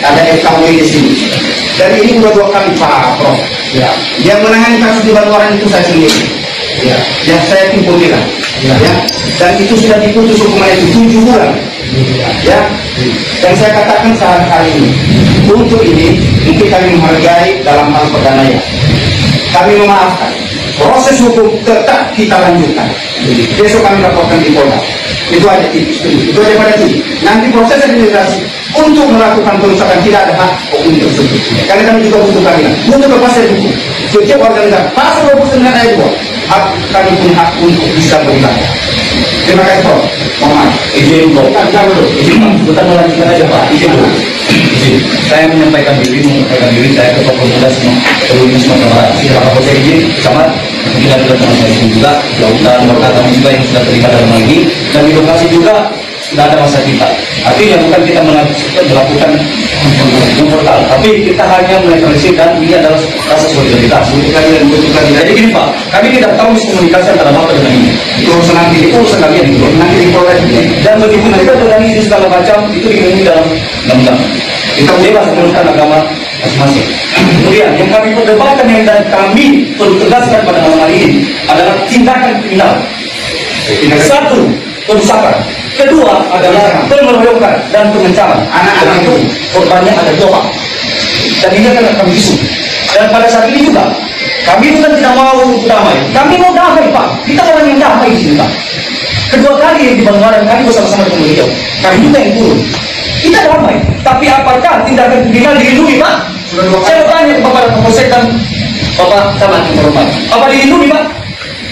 ada FKW di sini. Dan ini udah 2 kali Pak Prof. Ya. Yang menangani kasus di Baluaran itu saya sendiri. Ya. Yang saya tim pimpinan. Ya. Dan itu sudah diputus hukuman itu 7 bulan. Ya. Dan saya katakan saat hari ini, untuk ini mungkin kami menghargai dalam hal perdamaian. Kami memaafkan. Proses hukum tetap kita lanjutkan. Besok kami laporkan di Polda. Itu aja tipis. Itu aja pada tipis. Nanti proses administrasi untuk melakukan perusahaan tidak ada hak hukum tersebut. Karena kami juga butuh keadilan, butuh kepastian hukum. Setiap warga negara pasal 29 ayat 2 hak kami punya hak untuk bisa beribadah. Terima kasih Pak. Mohon maaf. Izin kita melanjutkan aja Pak. Izin. Saya menyampaikan diri saya Ketua Pemuda seluruh Sumatera Barat. Bapak saya izin sama kita juga juga lautan warga kami juga yang sudah terlibat dalam hal ini, dan di lokasi juga tidak ada masa kita. Artinya bukan kita melakukan portal, tapi kita hanya menetralisir, dan ini adalah rasa solidaritas. Jadi gini Pak, kami tidak tahu miskomunikasi antara Bapak dengan ini. Itu urusan nanti, urusan kalian itu nanti di Polres. Dan begitu mereka dengan ini segala macam itu dilindungi dalam undang-undang. Kita bebas menurunkan agama masing-masing. Kemudian yang kami perdebatkan yang dan kami perlu tegaskan pada malam hari ini adalah tindakan kriminal. Satu, perusakan. Kedua adalah pengeroyokan dan pengencaman. Anak-anak itu korbannya ada 2 Pak. Dan ini akan kami isu. Dan pada saat ini juga kami bukan tidak mau damai. Kami mau damai Pak. Kita orang yang damai di sini Pak. Kedua kali yang di Baluaran kami bersama-sama dengan beliau. Kami juga yang turun. Kita damai. Tapi apakah tindakan kriminal dilindungi Pak? Saya bertanya kepada Kapolsek dan Bapak Camat Informasi. Apa dilindungi Pak?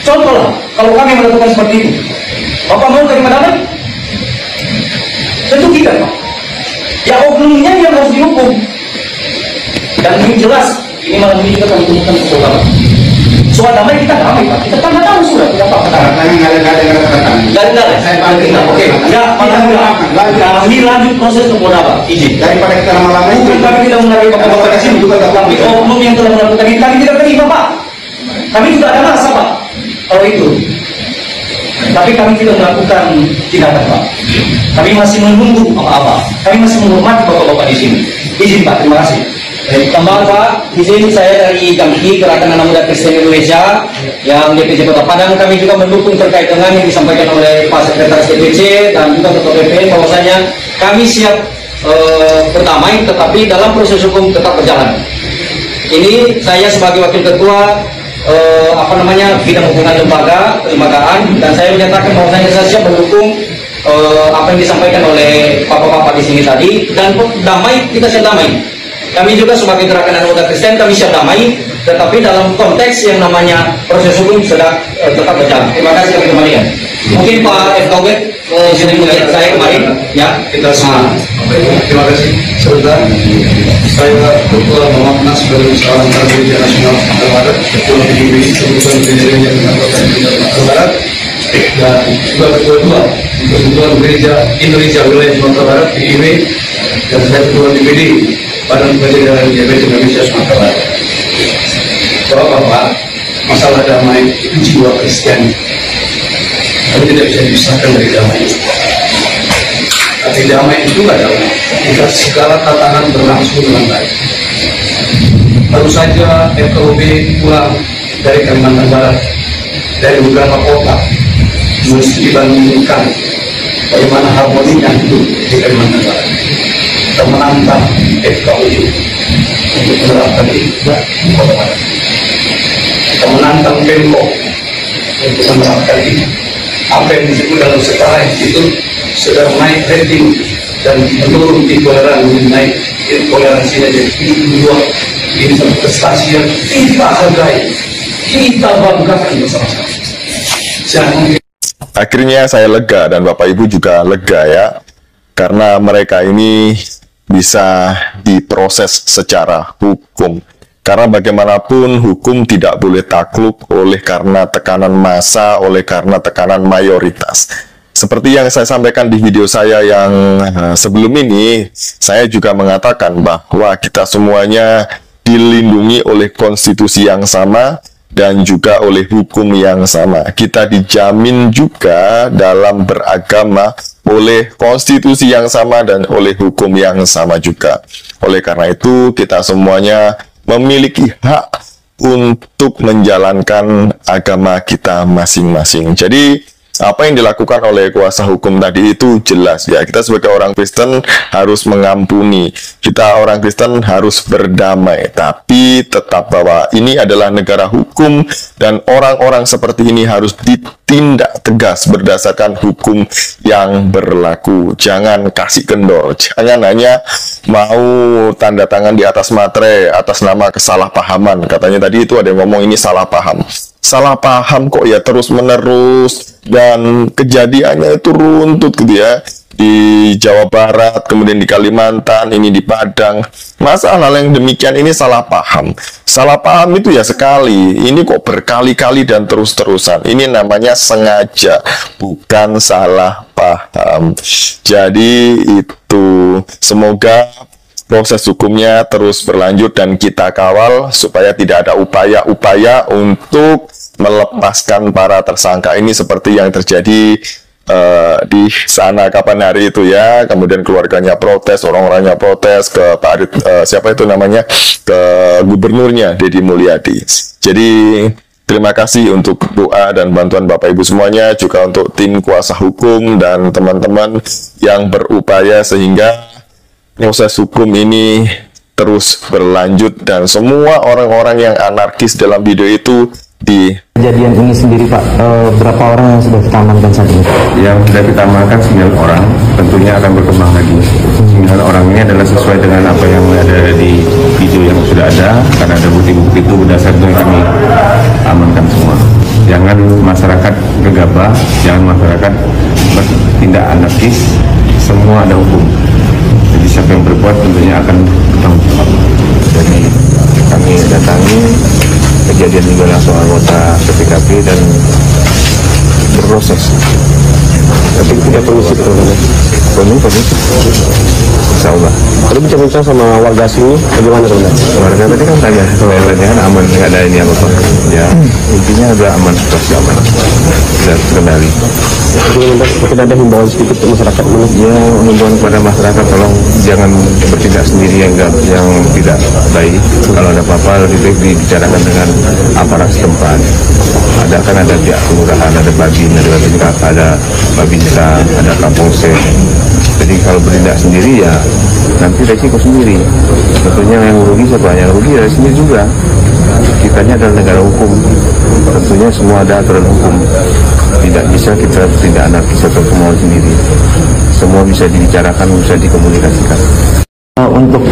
Contohlah, kalau kami melakukan seperti itu, Bapak mau terima damai? Tentu tidak Pak. Ya oknumnya yang harus dihukum. Dan ini jelas, ini malam ini juga kami temukan ke Bapak. Soal damai kita damai Pak. Kita tanda tahu sudah tidak apa-apa. Gagal. Saya balik. Oke. Ya, kami lanjut proses ke Polda Pak. Izin. Daripada kita lama-lama itu kami tidak menghargai Bapak-bapak di sini juga tapi oknum yang telah melakukan ini kami tidak terima Pak. Kami juga ada masa Pak. Kalau itu. Tapi kami tidak melakukan tindakan Pak. Kami masih menunggu apa-apa. Kami masih menghormati Bapak-bapak di sini. Izin Pak. Terima kasih. Tambahan Pak, izin saya dari KMI, Gerakan Anak Muda Kristen Indonesia yang DPC Kota Padang. Kami juga mendukung terkait dengan yang disampaikan oleh Pak Sekretaris DPC dan juga Ketua PP bahwasanya kami siap berdamai, tetapi dalam proses hukum tetap berjalan. Ini saya sebagai Wakil Ketua bidang hubungan lembaga kelembagaan, dan saya menyatakan bahwasanya saya siap mendukung apa yang disampaikan oleh bapak-bapak di sini tadi, dan damai kita siap damai. Kami juga sebagai Gerakan Anak Muda Kristen kami siap damai, tetapi dalam konteks yang namanya proses hukum sedang tetap berjalan. Terima kasih kami kembalikan. Mungkin Pak FKW sudah melihat saya kemarin, ya kita semua. Terima kasih. Sebentar, saya Ketua Muhammad sebagai seorang Gereja Nasional Sumatera Barat, Ketua PBB, Ketua Gereja Sumatera Barat, dan juga Ketua Gereja Indonesia Wilayah Sumatera Barat (PIB), dan saya Ketua DPD Badan Penyelenggaraan Diabetes Indonesia Sumatera Barat. Bapak-bapak, masalah damai itu jiwa Kristiani. Tapi tidak bisa dipisahkan dari damai. Tapi damai itu adalah jika segala tatanan berlangsung dengan baik. Baru saja FKUB pulang dari Kalimantan Barat, dari beberapa kota, membandingkan bagaimana harmoninya hidup di Kalimantan Barat. Kita menantang FKUB untuk menerapkan itu di Kota Barat. Kita menantang Pemkot untuk menerapkan itu. Apa yang disebut dalam sejarah itu sedang naik rating dan menurun intoleransi, naik intoleransinya jadi dua. Ini satu prestasi yang kita hargai, kita banggakan bersama-sama. Akhirnya saya lega dan Bapak Ibu juga lega ya, karena mereka ini bisa diproses secara hukum. Karena bagaimanapun hukum tidak boleh takluk oleh karena tekanan massa, oleh karena tekanan mayoritas. Seperti yang saya sampaikan di video saya yang sebelum ini, saya juga mengatakan bahwa kita semuanya dilindungi oleh konstitusi yang sama, dan juga oleh hukum yang sama. Kita dijamin juga dalam beragama oleh konstitusi yang sama dan oleh hukum yang sama juga. Oleh karena itu, kita semuanya memiliki hak untuk menjalankan agama kita masing-masing. Jadi, apa yang dilakukan oleh kuasa hukum tadi itu jelas ya. Kita sebagai orang Kristen harus mengampuni. Kita orang Kristen harus berdamai. Tapi tetap bahwa ini adalah negara hukum dan orang-orang seperti ini harus ditindak tegas berdasarkan hukum yang berlaku. Jangan kasih kendor. Jangan hanya mau tanda tangan di atas materai atas nama kesalahpahaman. Katanya tadi itu ada yang ngomong ini salah paham. Salah paham kok ya terus menerus dan kejadiannya itu runtut gitu ya, di Jawa Barat, kemudian di Kalimantan, ini di Padang. Masa hal yang demikian ini salah paham? Salah paham itu ya sekali, ini kok berkali-kali dan terus-terusan. Ini namanya sengaja, bukan salah paham. Jadi itu, semoga proses hukumnya terus berlanjut dan kita kawal supaya tidak ada upaya-upaya untuk melepaskan para tersangka ini seperti yang terjadi di sana kapan hari itu ya. Kemudian keluarganya protes, orang-orangnya protes ke Pak Arit, siapa itu namanya, ke gubernurnya Deddy Mulyadi. Jadi terima kasih untuk doa dan bantuan Bapak Ibu semuanya, juga untuk tim kuasa hukum dan teman-teman yang berupaya sehingga proses hukum ini terus berlanjut dan semua orang-orang yang anarkis dalam video itu di kejadian ini sendiri Pak, berapa orang yang sudah kita amankan saat ini? Yang sudah kita amankan 9 orang, tentunya akan berkembang lagi. 9 orang ini adalah sesuai dengan apa yang ada di video yang sudah ada, karena ada bukti-bukti itu berdasarkan kami amankan semua. Jangan masyarakat gegabah, jangan masyarakat bertindak anarkis, semua ada hukum. Jadi siapa yang berbuat tentunya akan bertanggung jawab. Jadi kami datangi kejadian juga langsung anggota PPKP dan berproses. Tapi tidak permisi permisi. Insya Allah. Kalau bincang-bincang sama warga sini, bagaimana teman? Warga tadi kan tanya, toiletnya kan aman, nggak ada ini apa-apa. Ya intinya udah aman, situasi aman, sudah terkendali. Mungkin ada himbauan sedikit ke masyarakat mana? Ya himbauan kepada masyarakat tolong jangan bertindak sendiri yang tidak baik. Kalau ada apa-apa lebih baik dibicarakan dengan aparat setempat. Ada pihak kelurahan, ada babin, ada babinsa, ada kapolsek. Jadi kalau bertindak sendiri ya nanti resiko sendiri. Tentunya yang rugi siapa? Yang rugi dari sendiri juga. Kitanya adalah negara hukum. Tentunya semua ada aturan hukum. Tidak bisa kita bertindak anarkis atau kemauan sendiri. Semua bisa dibicarakan, bisa dikomunikasikan. Untuk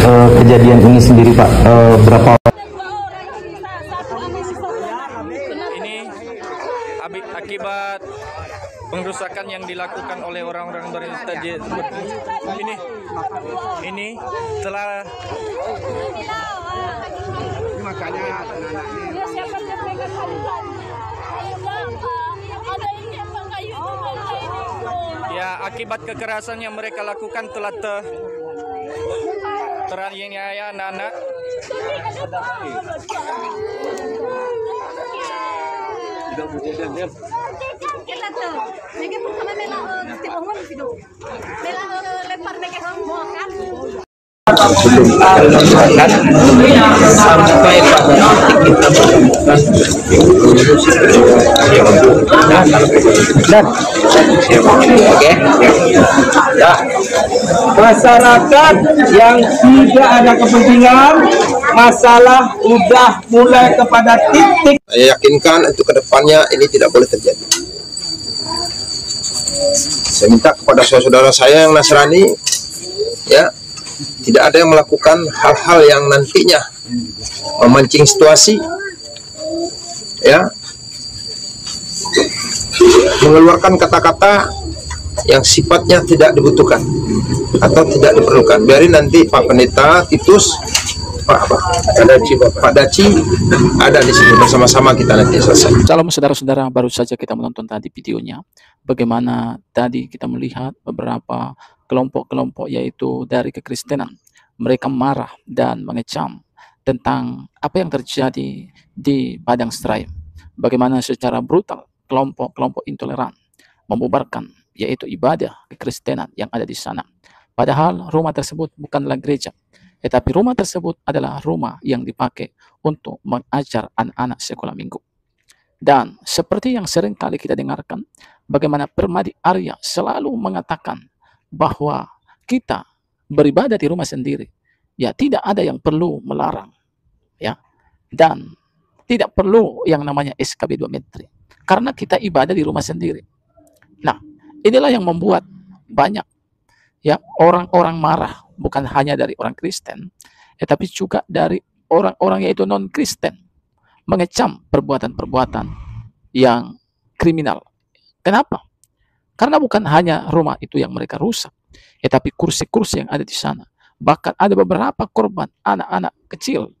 kejadian ini sendiri Pak, berapa ini akibat pengrusakan yang dilakukan oleh orang-orang dari ini telah ya akibat kekerasan yang mereka lakukan telah teraniaya anak-anak. sampai pada oke ya masyarakat yang tidak ada kepentingan masalah udah mulai kepada titik. Saya yakinkan untuk kedepannya ini tidak boleh terjadi. Saya minta kepada saudara saya yang Nasrani, ya, tidak ada yang melakukan hal-hal yang nantinya memancing situasi, ya, mengeluarkan kata-kata yang sifatnya tidak dibutuhkan atau tidak diperlukan. Biarin nanti Pak Pendeta Titus, Pak Daci ada di sini bersama-sama kita nanti selesai. Salam saudara-saudara, baru saja kita menonton tadi videonya. Bagaimana tadi kita melihat beberapa kelompok-kelompok yaitu dari kekristenan. Mereka marah dan mengecam tentang apa yang terjadi di Padang Seraya. Bagaimana secara brutal kelompok-kelompok intoleran membubarkan yaitu ibadah kekristenan yang ada di sana. Padahal rumah tersebut bukanlah gereja, tetapi rumah tersebut adalah rumah yang dipakai untuk mengajar anak-anak sekolah minggu. Dan seperti yang sering kali kita dengarkan, bagaimana Permadi Arya selalu mengatakan bahwa kita beribadah di rumah sendiri, ya tidak ada yang perlu melarang, ya, dan tidak perlu yang namanya SKB 2 Menteri, karena kita ibadah di rumah sendiri. Nah, inilah yang membuat banyak ya orang-orang marah, bukan hanya dari orang Kristen, tetapi juga dari orang-orang yaitu non-Kristen, mengecam perbuatan-perbuatan yang kriminal. Kenapa? Karena bukan hanya rumah itu yang mereka rusak, tetapi kursi-kursi yang ada di sana. Bahkan ada beberapa korban anak-anak kecil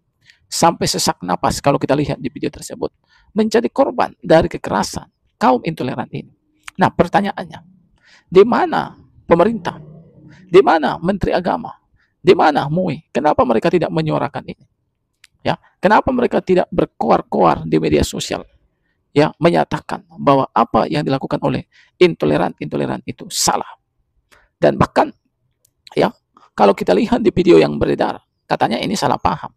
sampai sesak napas kalau kita lihat di video tersebut, menjadi korban dari kekerasan kaum intoleran ini. Nah, pertanyaannya, di mana pemerintah? Di mana Menteri Agama? Di mana MUI? Kenapa mereka tidak menyuarakan ini? Ya, kenapa mereka tidak berkoar-koar di media sosial? Ya, menyatakan bahwa apa yang dilakukan oleh intoleran itu salah. Dan bahkan ya, kalau kita lihat di video yang beredar, katanya ini salah paham.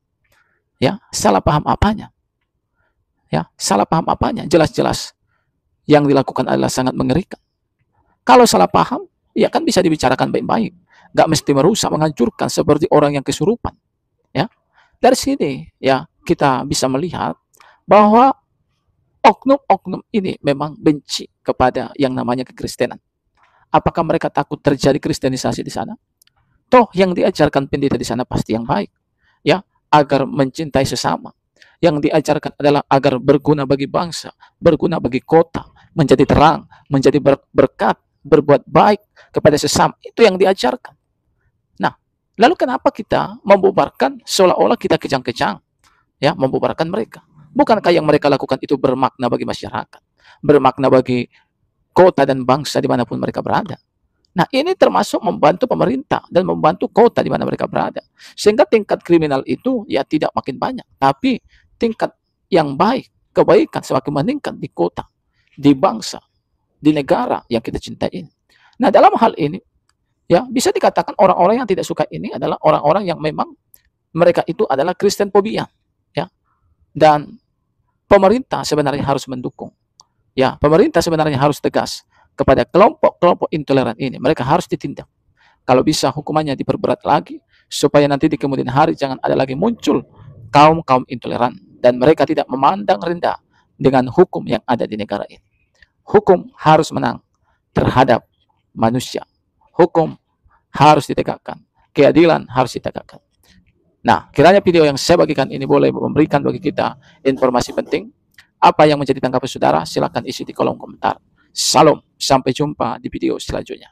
Ya, salah paham apanya? Ya, salah paham apanya? Jelas-jelas yang dilakukan adalah sangat mengerikan. Kalau salah paham, ya kan bisa dibicarakan baik-baik. Nggak mesti merusak, menghancurkan seperti orang yang kesurupan. Ya, dari sini ya kita bisa melihat bahwa oknum-oknum ini memang benci kepada yang namanya kekristenan. Apakah mereka takut terjadi kristenisasi di sana? Toh yang diajarkan pendeta di sana pasti yang baik, ya, agar mencintai sesama. Yang diajarkan adalah agar berguna bagi bangsa, berguna bagi kota, menjadi terang, menjadi berkat, berbuat baik kepada sesama. Itu yang diajarkan. Nah, lalu kenapa kita membubarkan seolah-olah kita kejang-kejang, ya, membubarkan mereka? Bukankah yang mereka lakukan itu bermakna bagi masyarakat, bermakna bagi kota dan bangsa dimanapun mereka berada? Nah, ini termasuk membantu pemerintah dan membantu kota di mana mereka berada. Sehingga tingkat kriminal itu ya tidak makin banyak, tapi tingkat yang baik, kebaikan semakin meningkat di kota, di bangsa, di negara yang kita cintai ini. Nah, dalam hal ini, ya bisa dikatakan orang-orang yang tidak suka ini adalah orang-orang yang memang mereka itu adalah Kristen fobia, ya. Dan pemerintah sebenarnya harus mendukung. Ya, pemerintah sebenarnya harus tegas kepada kelompok-kelompok intoleran ini. Mereka harus ditindak. Kalau bisa hukumannya diperberat lagi, supaya nanti di kemudian hari jangan ada lagi muncul kaum-kaum intoleran. Dan mereka tidak memandang rendah dengan hukum yang ada di negara ini. Hukum harus menang terhadap manusia. Hukum harus ditegakkan. Keadilan harus ditegakkan. Nah, kiranya video yang saya bagikan ini boleh memberikan bagi kita informasi penting. Apa yang menjadi tanggapan saudara, silakan isi di kolom komentar. Salam, sampai jumpa di video selanjutnya.